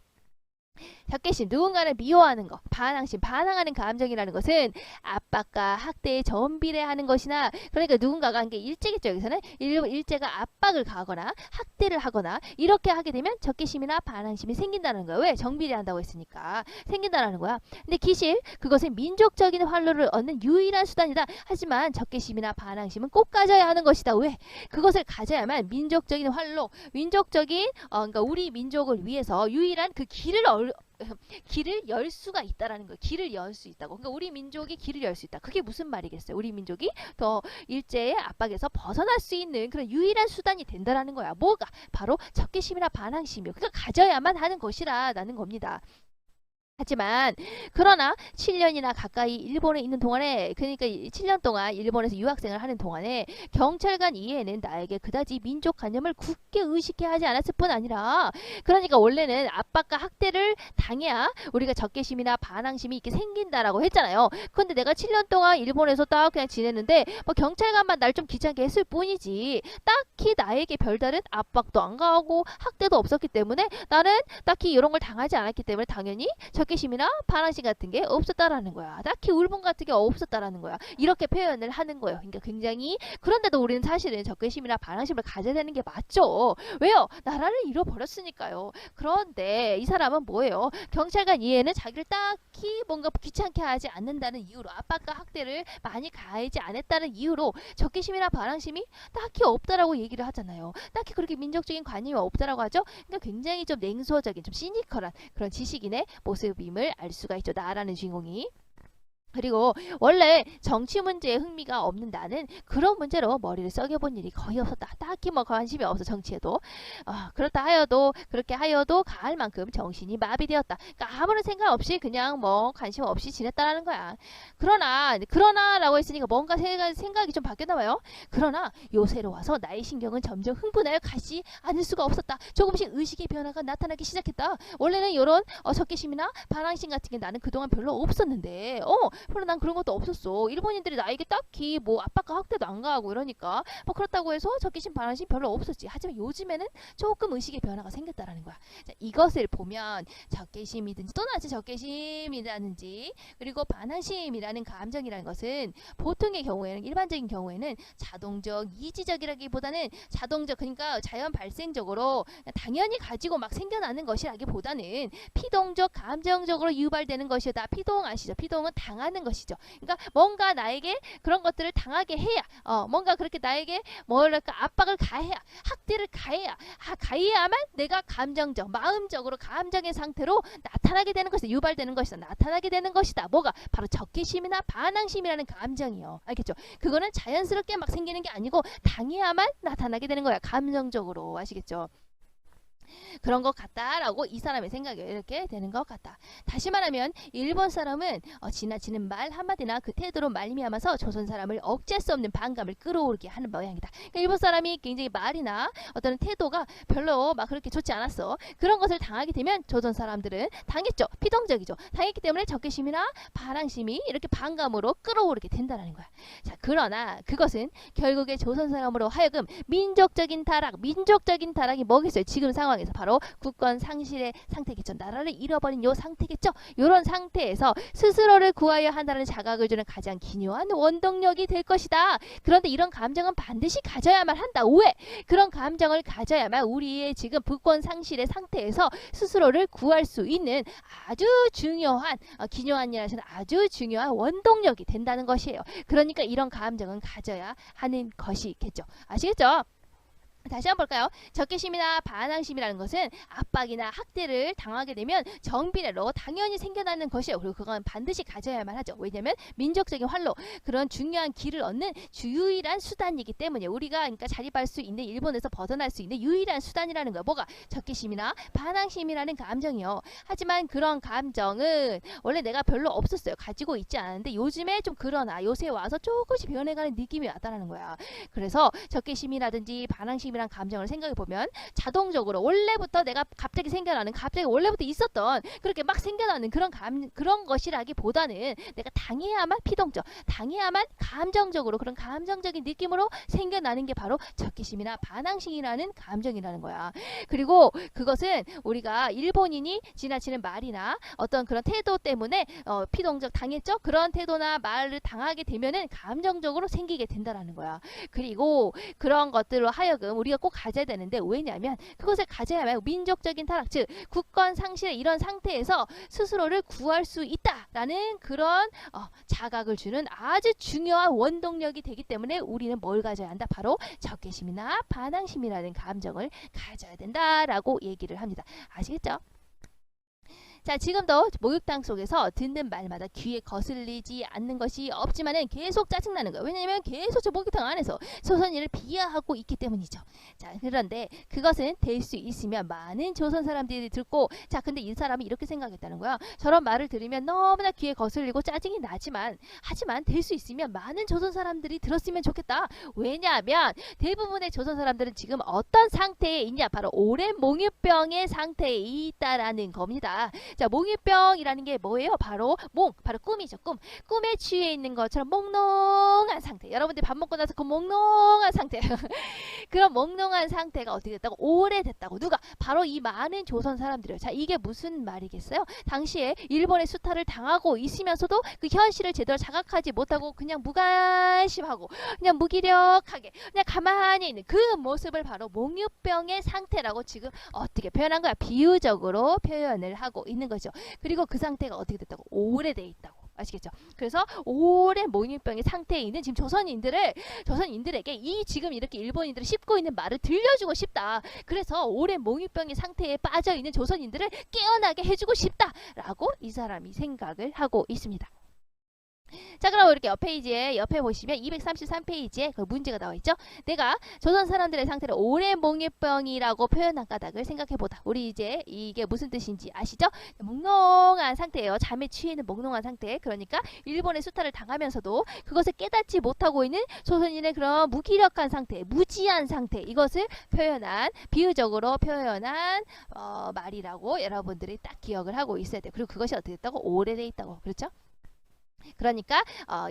적개심, 누군가를 미워하는 것, 반항하는 감정이라는 것은 압박과 학대에 전비례하는 것이나 그러니까 누군가가 이게 일제겠죠. 여기서는 일제가 압박을 가하거나 학대를 하거나 이렇게 하게 되면 적개심이나 반항심이 생긴다는 거야. 왜? 정비례한다고 했으니까 생긴다는 거야. 근데 기실, 그것은 민족적인 활로를 얻는 유일한 수단이다. 하지만 적개심이나 반항심은 꼭 가져야 하는 것이다. 왜? 그것을 가져야만 민족적인 활로, 민족적인 그러니까 우리 민족을 위해서 유일한 그 길을 길을 열 수가 있다라는 거예요. 길을 열 수 있다고. 그러니까 우리 민족이 길을 열 수 있다. 그게 무슨 말이겠어요? 우리 민족이 더 일제의 압박에서 벗어날 수 있는 그런 유일한 수단이 된다라는 거야. 뭐가? 바로 적개심이나 반항심이요. 그러니까 가져야만 하는 것이라는 겁니다. 하지만 그러나 7년이나 가까이 일본에 있는 동안에, 그러니까 7년 동안 일본에서 유학생을 하는 동안에 경찰관 이해는 나에게 그다지 민족관념을 굳게 의식해 하지 않았을 뿐 아니라, 그러니까 원래는 압박과 학대를 당해야 우리가 적개심이나 반항심이 이렇게 생긴다라고 했잖아요. 그런데 내가 7년 동안 일본에서 딱 그냥 지냈는데 뭐 경찰관만 날 좀 귀찮게 했을 뿐이지 딱히 나에게 별다른 압박도 안 가하고 학대도 없었기 때문에 나는 딱히 이런 걸 당하지 않았기 때문에 당연히 적개심이나 반항심 같은 게 없었다라는 거야. 딱히 울분 같은 게 없었다라는 거야. 이렇게 표현을 하는 거예요. 그러니까 굉장히, 그런데도 우리는 사실은 적개심이나 반항심을 가져야 되는 게 맞죠. 왜요? 나라를 잃어버렸으니까요. 그런데 이 사람은 뭐예요? 경찰관 이해는 자기를 딱히 뭔가 귀찮게 하지 않는다는 이유로, 압박과 학대를 많이 가하지 않았다는 이유로 적개심이나 반항심이 딱히 없다라고 얘기를 하잖아요. 딱히 그렇게 민족적인 관념이 없다라고 하죠. 그러니까 굉장히 좀 냉소적인, 좀 시니컬한 그런 지식인의 모습임을 알 수가 있죠. 나라는 주인공이. 그리고 원래 정치 문제에 흥미가 없는 나는 그런 문제로 머리를 썩여본 일이 거의 없었다. 딱히 뭐 관심이 없어, 정치에도. 그렇다 하여도, 그렇게 하여도 가할 만큼 정신이 마비되었다. 그러니까 아무런 생각 없이 그냥 뭐 관심 없이 지냈다라는 거야. 그러나라고 했으니까 뭔가 생각이 좀 바뀌었나 봐요. 그러나 요새로 와서 나의 신경은 점점 흥분하여 가지 않을 수가 없었다. 조금씩 의식의 변화가 나타나기 시작했다. 원래는 이런 적개심이나 반항심 같은 게 나는 그동안 별로 없었는데 별로 난 그런 것도 없었어. 일본인들이 나에게 딱히 뭐 압박과 학대도 안 가하고 이러니까 뭐 그렇다고 해서 적개심 반항심 별로 없었지. 하지만 요즘에는 조금 의식의 변화가 생겼다라는 거야. 자, 이것을 보면 적개심이든지 또는 적개심이라든지 그리고 반항심이라는 감정이라는 것은 보통의 경우에는, 일반적인 경우에는 자동적, 이지적이라기보다는 자동적, 그러니까 자연 발생적으로 당연히 가지고 막 생겨나는 것이라기보다는 피동적, 감정적으로 유발되는 것이다. 피동 아시죠? 피동은 당하는 것이죠. 그러니까 뭔가 나에게 그런 것들을 당하게 해야, 뭔가 그렇게 나에게 뭐랄까 압박을 가해야, 학대를 가해야, 가해야만 내가 감정적, 마음적으로 감정의 상태로 나타나게 되는 것이다. 유발되는 것이다. 나타나게 되는 것이다. 뭐가? 바로 적개심이나 반항심이라는 감정이요. 알겠죠? 그거는 자연스럽게 막 생기는 게 아니고 당해야만 나타나게 되는 거야. 감정적으로. 아시겠죠? 그런 것 같다라고 이 사람의 생각이 이렇게 되는 것 같다. 다시 말하면 일본 사람은 지나치는 말 한마디나 그 태도로 말미암아서 조선 사람을 억제할 수 없는 반감을 끌어오르게 하는 모양이다. 그러니까 일본 사람이 굉장히 말이나 어떤 태도가 별로 막 그렇게 좋지 않았어. 그런 것을 당하게 되면 조선 사람들은 당했죠. 피동적이죠. 당했기 때문에 적개심이나 반항심이 이렇게 반감으로 끌어오르게 된다는 거야. 자, 그러나 그것은 결국에 조선 사람으로 하여금 민족적인 타락이 뭐겠어요? 지금 상황에서 바로 국권 상실의 상태겠죠. 나라를 잃어버린 요 상태겠죠. 요런 상태에서 스스로를 구하여 한다는 자각을 주는 가장 기묘한 원동력이 될 것이다. 그런데 이런 감정은 반드시 가져야만 한다. 왜? 그런 감정을 가져야만 우리의 지금 국권 상실의 상태에서 스스로를 구할 수 있는 아주 중요한, 기묘한이라는 아주 중요한 원동력이 된다는 것이에요. 그러니까 이런 감정은 가져야 하는 것이겠죠. 아시겠죠? 다시 한번 볼까요? 적개심이나 반항심이라는 것은 압박이나 학대를 당하게 되면 정비례로 당연히 생겨나는 것이에요. 그리고 그건 반드시 가져야만 하죠. 왜냐하면 민족적인 활로 그런 중요한 길을 얻는 유일한 수단이기 때문에, 우리가 그러니까 자립할 수 있는, 일본에서 벗어날 수 있는 유일한 수단이라는 거야. 뭐가? 적개심이나 반항심이라는 감정이요. 하지만 그런 감정은 원래 내가 별로 없었어요. 가지고 있지 않았는데 요즘에 좀, 그러나 요새 와서 조금씩 변해가는 느낌이 왔다는 거야. 그래서 적개심이라든지 반항심 이란 감정을 생각해 보면 자동적으로 원래부터 내가 갑자기 생겨나는, 갑자기 원래부터 있었던 그렇게 막 생겨나는 그런 것이라기보다는 내가 당해야만 피동적, 당해야만 감정적으로, 그런 감정적인 느낌으로 생겨나는 게 바로 적개심이나 반항심이라는 감정이라는 거야. 그리고 그것은 우리가 일본인이 지나치는 말이나 어떤 그런 태도 때문에 피동적 당했죠? 그런 태도나 말을 당하게 되면은 감정적으로 생기게 된다라는 거야. 그리고 그런 것들로 하여금 우리가 꼭 가져야 되는데, 왜냐하면 그것을 가져야만 민족적인 타락, 즉 국권 상실의 이런 상태에서 스스로를 구할 수 있다라는 그런 자각을 주는 아주 중요한 원동력이 되기 때문에 우리는 뭘 가져야 한다? 바로 적개심이나 반항심이라는 감정을 가져야 된다라고 얘기를 합니다. 아시겠죠? 자, 지금도 목욕탕 속에서 듣는 말마다 귀에 거슬리지 않는 것이 없지만은 계속 짜증나는 거예요. 왜냐면 계속 저 목욕탕 안에서 조선인을 비하하고 있기 때문이죠. 자, 그런데 그것은 될 수 있으면 많은 조선 사람들이 듣고, 자, 근데 이 사람이 이렇게 생각했다는 거야. 저런 말을 들으면 너무나 귀에 거슬리고 짜증이 나지만, 하지만 될 수 있으면 많은 조선 사람들이 들었으면 좋겠다. 왜냐하면 대부분의 조선 사람들은 지금 어떤 상태에 있냐? 바로 오랜 몽유병의 상태에 있다라는 겁니다. 자, 몽유병이라는 게 뭐예요? 바로 바로 꿈이죠. 꿈에 취해 있는 것처럼 몽롱한 상태. 여러분들 밥 먹고 나서 그 몽롱한 상태. 그런 몽롱한 상태가 어떻게 됐다고? 오래됐다고. 누가? 바로 이 많은 조선 사람들이에요. 자, 이게 무슨 말이겠어요? 당시에 일본의 수탈을 당하고 있으면서도 그 현실을 제대로 자각하지 못하고 그냥 무관심하고 그냥 무기력하게 그냥 가만히 있는 그 모습을 바로 몽유병의 상태라고 지금 어떻게 표현한 거야? 비유적으로 표현을 하고 있는 거죠. 그리고 그 상태가 어떻게 됐다고? 오래돼 있다고. 아시겠죠? 그래서 오랜 몽유병의 상태에 있는 지금 조선인들에게 이 지금 이렇게 일본인들이 씹고 있는 말을 들려주고 싶다. 그래서 오랜 몽유병의 상태에 빠져 있는 조선인들을 깨어나게 해주고 싶다라고 이 사람이 생각을 하고 있습니다. 자, 그럼 이렇게 옆에 보시면 233페이지에 그 문제가 나와 있죠. 내가 조선 사람들의 상태를 오랜 몽유병이라고 표현한 까닭을 생각해보다. 우리 이제 이게 무슨 뜻인지 아시죠? 몽롱한 상태예요. 잠에 취해있는 몽롱한 상태. 그러니까 일본의 수탈을 당하면서도 그것을 깨닫지 못하고 있는 조선인의 그런 무기력한 상태, 무지한 상태, 이것을 비유적으로 표현한 말이라고 여러분들이 딱 기억을 하고 있어야 돼요. 그리고 그것이 어떻게 됐다고? 오래돼 있다고. 그렇죠? 그러니까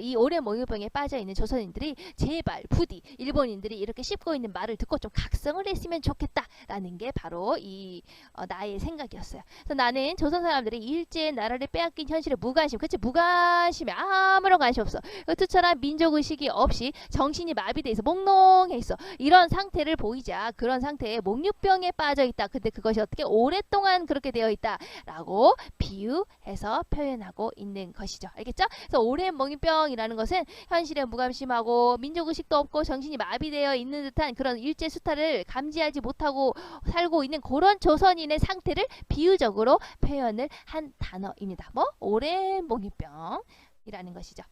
이 오랜 몽유병에 빠져있는 조선인들이 제발 부디 일본인들이 이렇게 씹고 있는 말을 듣고 좀 각성을 했으면 좋겠다라는 게 바로 이 나의 생각이었어요. 그래서 나는 조선 사람들이 일제의 나라를 빼앗긴 현실에 무관심, 그치? 무관심에 아무런 관심 없어. 투철한 민족의식이 없이 정신이 마비돼 있어, 몽롱해 있어. 이런 상태를 보이자 그런 상태에 몽유병에 빠져있다. 근데 그것이 어떻게 오랫동안 그렇게 되어 있다라고 비유해서 표현하고 있는 것이죠. 알겠죠? 그래서 오랜 몽유병이라는 것은 현실에 무관심하고 민족의식도 없고 정신이 마비되어 있는 듯한 그런 일제 수탈을 감지하지 못하고 살고 있는 그런 조선인의 상태를 비유적으로 표현을 한 단어입니다. 오랜 몽유병이라는 것이죠.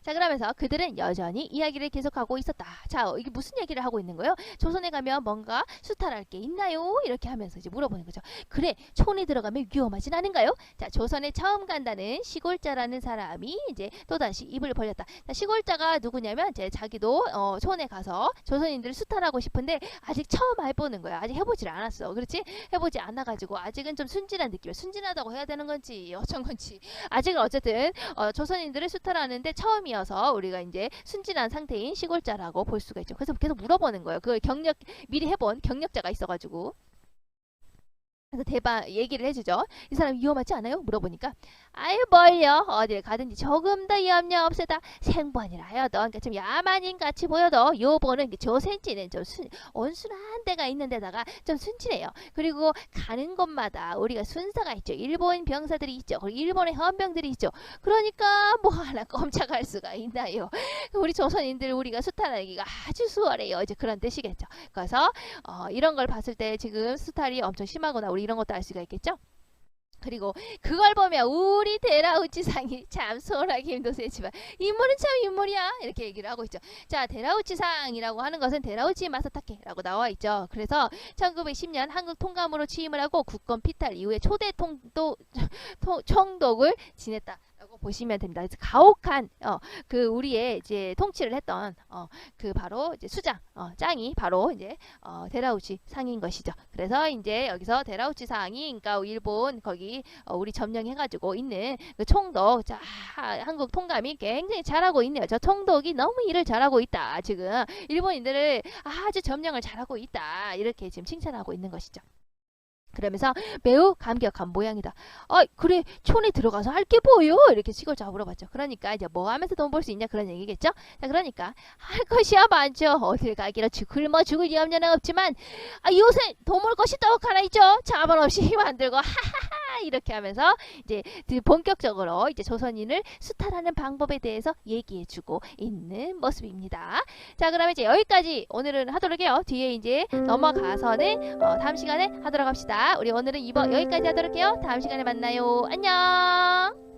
자, 그러면서 그들은 여전히 이야기를 계속하고 있었다. 자, 이게 무슨 얘기를 하고 있는 거예요? 조선에 가면 뭔가 수탈할 게 있나요? 이렇게 하면서 이제 물어보는 거죠. 그래, 촌에 들어가면 위험하진 않은가요? 자, 조선에 처음 간다는 시골자라는 사람이 이제 또다시 입을 벌렸다. 자, 시골자가 누구냐면 이제 자기도 촌에 가서 조선인들을 수탈하고 싶은데 아직 처음 해보는 거야. 아직 해보질 않았어. 그렇지? 해보지 않아가지고 아직은 좀 순진한 느낌. 순진하다고 해야 되는 건지 어쩐 건지 아직은 어쨌든 조선인들을 수탈하는데 처음이어서 우리가 이제 순진한 상태인 시골자라고 볼 수가 있죠. 그래서 계속 물어보는 거예요. 그걸 미리 해본 경력자가 있어가지고. 그래서 얘기를 해주죠. 이 사람 위험하지 않아요? 물어보니까 아유 뭘요? 어딜 가든지 조금 더 염려 없애다. 생번이라 하여도 그러니까 좀 야만인 같이 보여도 요번은 조센지는 좀 온순한 데가 있는 데다가 좀 순진해요. 그리고 가는 곳마다 우리가 순서가 있죠. 일본 병사들이 있죠. 그리고 일본의 헌병들이 있죠. 그러니까 뭐 하나 꼼짝할 수가 있나요? 우리 조선인들 우리가 수탈하기가 아주 수월해요. 이제 그런 뜻이겠죠. 그래서 이런 걸 봤을 때 지금 수탈이 엄청 심하거나 우리 이런 것도 알 수가 있겠죠. 그리고 그걸 보면 우리 데라우치상이 참 소홀하기 힘도 세지만 인물은 참 인물이야 이렇게 얘기를 하고 있죠. 자, 데라우치상이라고 하는 것은 데라우치 마사타케라고 나와 있죠. 그래서 1910년 한국 통감으로 취임을 하고 국권 피탈 이후에 초대 총독을 지냈다. 보시면 됩니다. 그래서 가혹한 그 우리의 이제 통치를 했던 그 바로 이제 수장 짱이 바로 이제 데라우치 상인 것이죠. 그래서 이제 여기서 데라우치 상이 그러니까 일본 거기 우리 점령해가지고 있는 그 총독, 자, 한국 통감이 굉장히 잘하고 있네요. 저 총독이 너무 일을 잘하고 있다. 지금 일본인들을 아주 점령을 잘하고 있다. 이렇게 지금 칭찬하고 있는 것이죠. 그러면서 매우 감격한 모양이다. 그래, 촌에 들어가서 할 게 뭐요? 이렇게 시골자가 물어봤죠. 그러니까 이제 뭐 하면서 돈 벌 수 있냐 그런 얘기겠죠. 자, 그러니까 할 것이야 많죠. 어딜 가기로 죽을 염려는 없지만 요새 돈 벌 것이 또 하나 있죠. 자본 없이 힘 안 들고 하하하 이렇게 하면서 이제 본격적으로 이제 조선인을 수탈하는 방법에 대해서 얘기해주고 있는 모습입니다. 자, 그러면 이제 여기까지 오늘은 하도록 해요. 뒤에 이제 넘어가서는 다음 시간에 하도록 합시다. 우리 오늘은 여기까지 하도록 해요. 다음 시간에 만나요. 안녕.